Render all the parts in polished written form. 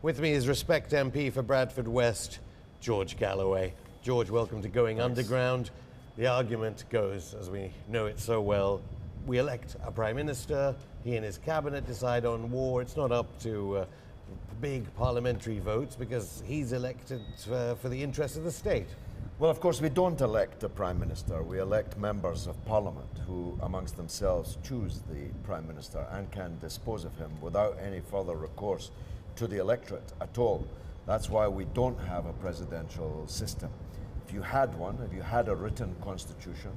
With me is Respect MP for Bradford West, George Galloway. George, welcome to Going Underground. The argument goes, as we know it so well, we elect a Prime Minister, he and his cabinet decide on war. It's not up to big parliamentary votes because he's elected for the interest of the state. Well, of course, we don't elect a Prime Minister. We elect members of Parliament who, amongst themselves, choose the Prime Minister and can dispose of him without any further recourse to the electorate at all. That's why we don't have a presidential system. If you had one, if you had a written constitution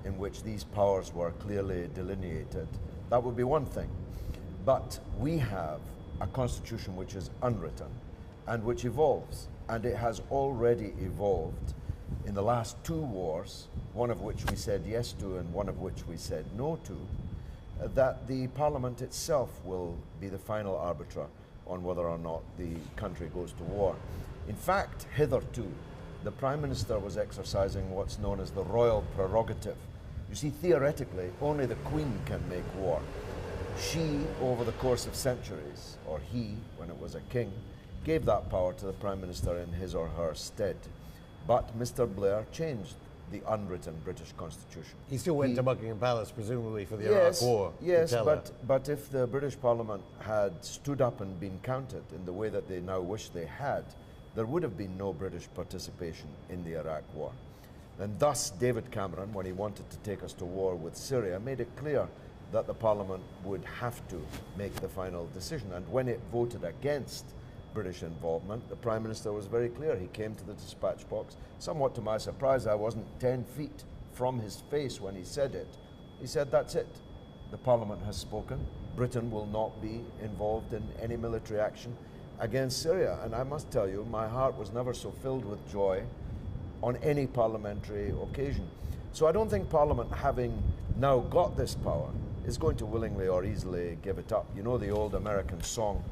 in which these powers were clearly delineated, that would be one thing. But we have a constitution which is unwritten and which evolves, and it has already evolved in the last two wars, one of which we said yes to and one of which we said no to, that the Parliament itself will be the final arbiter on whether or not the country goes to war. In fact, hitherto, the Prime Minister was exercising what's known as the royal prerogative. You see, theoretically, only the Queen can make war. She, over the course of centuries, or he, when it was a king, gave that power to the Prime Minister in his or her stead. But Mr. Blair changed the unwritten British Constitution. He still went to Buckingham Palace, presumably, for the Iraq War. Yes, but if the British Parliament had stood up and been counted in the way that they now wish they had, there would have been no British participation in the Iraq War. And thus, David Cameron, when he wanted to take us to war with Syria, made it clear that the Parliament would have to make the final decision. And when it voted against British involvement, the Prime Minister was very clear. He came to the dispatch box. Somewhat to my surprise, I wasn't 10 feet from his face when he said it. He said, that's it. The Parliament has spoken. Britain will not be involved in any military action against Syria. And I must tell you, my heart was never so filled with joy on any parliamentary occasion. So I don't think Parliament, having now got this power, is going to willingly or easily give it up. You know the old American song,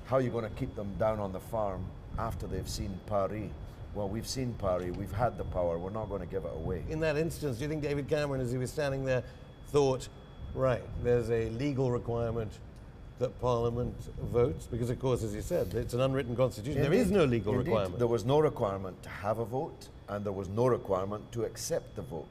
how are you going to keep them down on the farm after they've seen Paris? Well, we've seen Paris, we've had the power, we're not going to give it away. In that instance, do you think David Cameron, as he was standing there, thought, right, there's a legal requirement that Parliament votes? Because, of course, as you said, it's an unwritten constitution. Indeed, there is no legal requirement. There was no requirement to have a vote, and there was no requirement to accept the vote.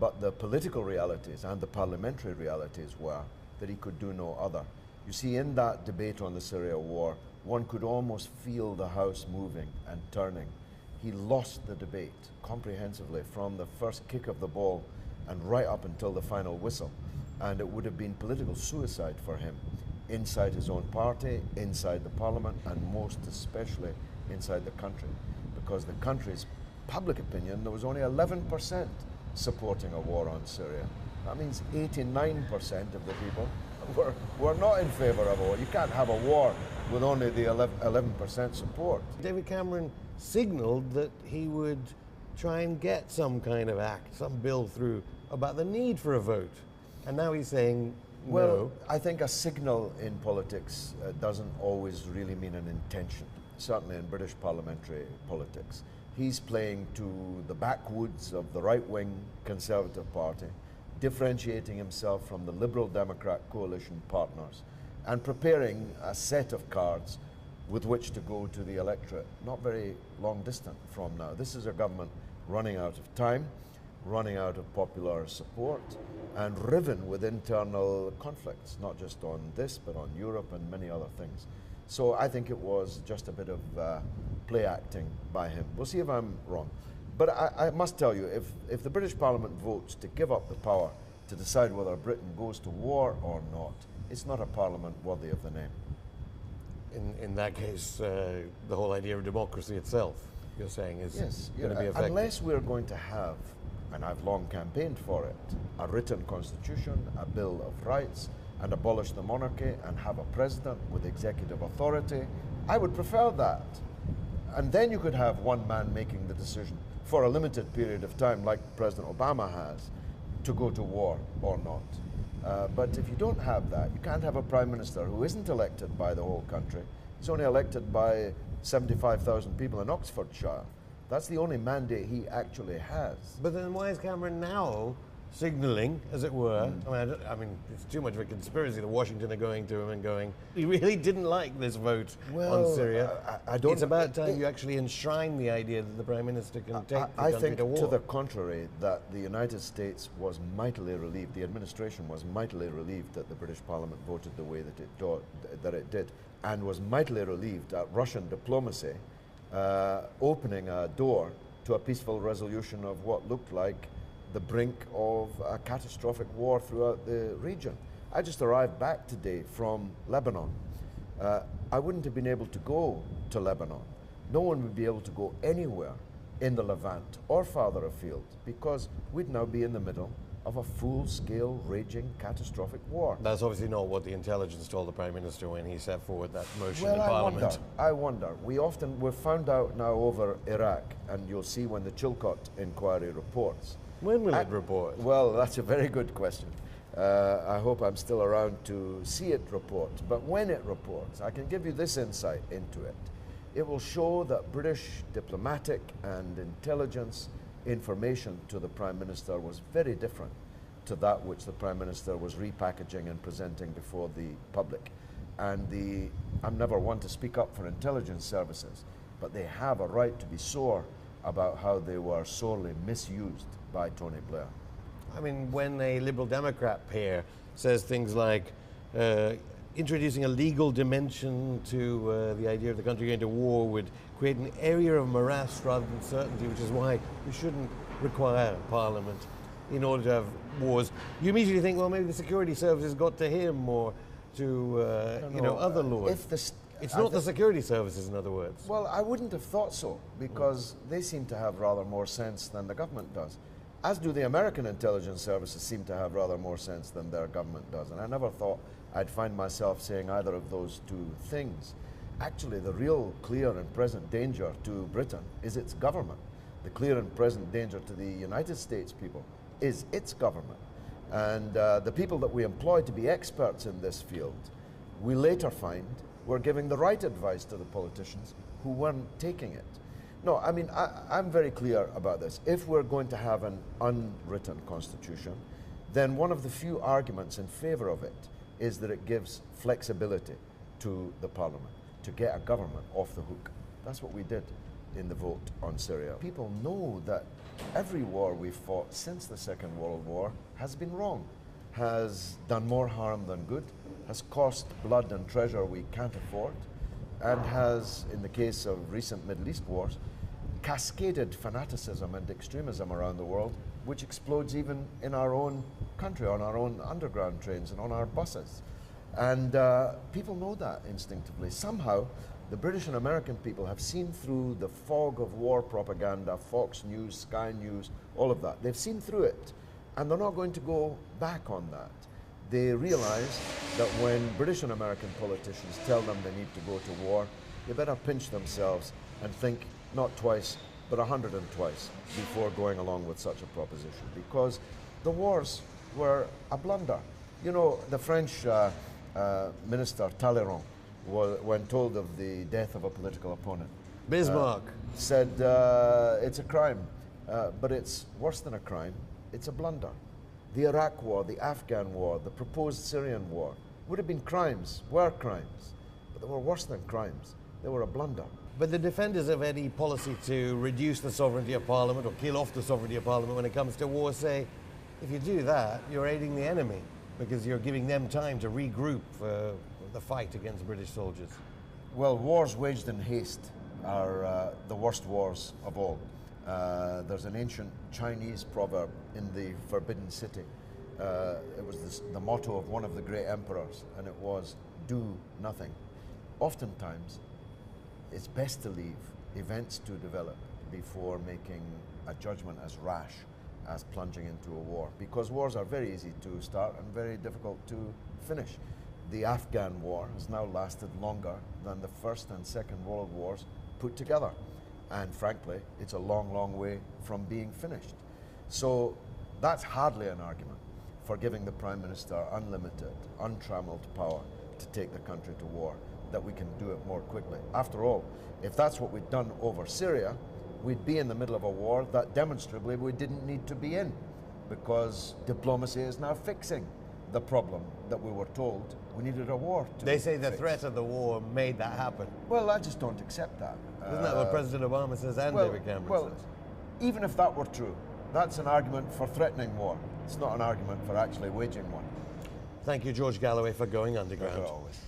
But the political realities and the parliamentary realities were that he could do no other. You see, in that debate on the Syria war, one could almost feel the House moving and turning. He lost the debate comprehensively from the first kick of the ball and right up until the final whistle. And it would have been political suicide for him inside his own party, inside the Parliament, and most especially inside the country. Because the country's public opinion, there was only 11% supporting a war on Syria. That means 89% of the people were not in favour of a war. You can't have a war with only the 11% support. David Cameron signalled that he would try and get some kind of act, some bill through about the need for a vote. And now he's saying no. Well, I think a signal in politics doesn't always really mean an intention, certainly in British parliamentary politics. He's playing to the backwoods of the right-wing Conservative Party, differentiating himself from the Liberal Democrat coalition partners and preparing a set of cards with which to go to the electorate, not very long distant from now. This is a government running out of time, running out of popular support, and riven with internal conflicts, not just on this, but on Europe and many other things. So I think it was just a bit of play acting by him. We'll see if I'm wrong. But I must tell you, if the British Parliament votes to give up the power to decide whether Britain goes to war or not, it's not a parliament worthy of the name. In that case, the whole idea of democracy itself, you're saying, is going to be affected. Unless we're going to have, and I've long campaigned for it, a written constitution, a Bill of Rights, and abolish the monarchy and have a president with executive authority, I would prefer that. And then you could have one man making the decision for a limited period of time, like President Obama has, to go to war or not. But if you don't have that, you can't have a Prime Minister who isn't elected by the whole country. He's only elected by 75,000 people in Oxfordshire. That's the only mandate he actually has. But then why is Cameron now signaling, as it were. I mean, it's too much of a conspiracy that Washington are going to him and going, we really didn't like this vote on Syria. I don't. It's about time you actually enshrine the idea that the Prime Minister can take the I country think to war. to the contrary, that the United States was mightily relieved, the administration was mightily relieved that the British Parliament voted the way that it did, and was mightily relieved at Russian diplomacy opening a door to a peaceful resolution of what looked like the brink of a catastrophic war throughout the region. I just arrived back today from Lebanon. I wouldn't have been able to go to Lebanon. No one would be able to go anywhere in the Levant or farther afield because we'd now be in the middle of a full-scale, raging, catastrophic war. That's obviously not what the intelligence told the Prime Minister when he set forward that motion in Well, Parliament. I wonder. We've found out now over Iraq, and you'll see when the Chilcot inquiry reports. When will it report? Well, that's a very good question. I hope I'm still around to see it report. But when it reports, I can give you this insight into it. It will show that British diplomatic and intelligence information to the Prime Minister was very different to that which the Prime Minister was repackaging and presenting before the public. And I'm never one to speak up for intelligence services, but they have a right to be sore about how they were sorely misused by Tony Blair. I mean, when a Liberal Democrat pair says things like introducing a legal dimension to the idea of the country going to war would create an area of morass rather than certainty, which is why we shouldn't require Parliament in order to have wars, you immediately think, well, maybe the security services got to him or to other lords. It's not the security services, in other words. Well, I wouldn't have thought so, because they seem to have rather more sense than the government does. As do the American intelligence services seem to have rather more sense than their government does. And I never thought I'd find myself saying either of those two things. Actually, the real clear and present danger to Britain is its government. The clear and present danger to the United States people is its government. And the people that we employ to be experts in this field, we later find were giving the right advice to the politicians who weren't taking it. No, I mean, I'm very clear about this. If we're going to have an unwritten constitution, then one of the few arguments in favor of it is that it gives flexibility to the parliament to get a government off the hook. That's what we did in the vote on Syria. People know that every war we've fought since the Second World War has been wrong, has done more harm than good, has cost blood and treasure we can't afford, and has, in the case of recent Middle East wars, cascaded fanaticism and extremism around the world, which explodes even in our own country, on our own underground trains and on our buses. And people know that instinctively. Somehow, the British and American people have seen through the fog of war propaganda, Fox News, Sky News, all of that. They've seen through it, and they're not going to go back on that. They realize that when British and American politicians tell them they need to go to war, they better pinch themselves and think not twice, but 102 before going along with such a proposition, because the wars were a blunder. You know, the French minister Talleyrand, when told of the death of a political opponent, Bismarck said it's a crime, but it's worse than a crime, it's a blunder. The Iraq war, the Afghan war, the proposed Syrian war would have been crimes, were crimes, but they were worse than crimes. They were a blunder. But the defenders of any policy to reduce the sovereignty of Parliament or kill off the sovereignty of Parliament when it comes to war say, if you do that, you're aiding the enemy because you're giving them time to regroup for the fight against British soldiers. Well, wars waged in haste are the worst wars of all. There's an ancient Chinese proverb in the Forbidden City. It was the motto of one of the great emperors, and it was, do nothing. Oftentimes, it's best to leave events to develop before making a judgment as rash as plunging into a war, because wars are very easy to start and very difficult to finish. The Afghan war has now lasted longer than the First and Second World Wars put together. And frankly, it's a long, long way from being finished. So that's hardly an argument for giving the Prime Minister unlimited, untrammeled power to take the country to war, that we can do it more quickly. After all, if that's what we'd done over Syria, we'd be in the middle of a war that demonstrably we didn't need to be in. because diplomacy is now fixing the problem that we were told we needed a war to They say the fix. threat of the war made that happen. Well, I just don't accept that. Isn't that what President Obama says and David Cameron says? Even if that were true, that's an argument for threatening war. It's not an argument for actually waging one. Thank you, George Galloway, for going underground. As always.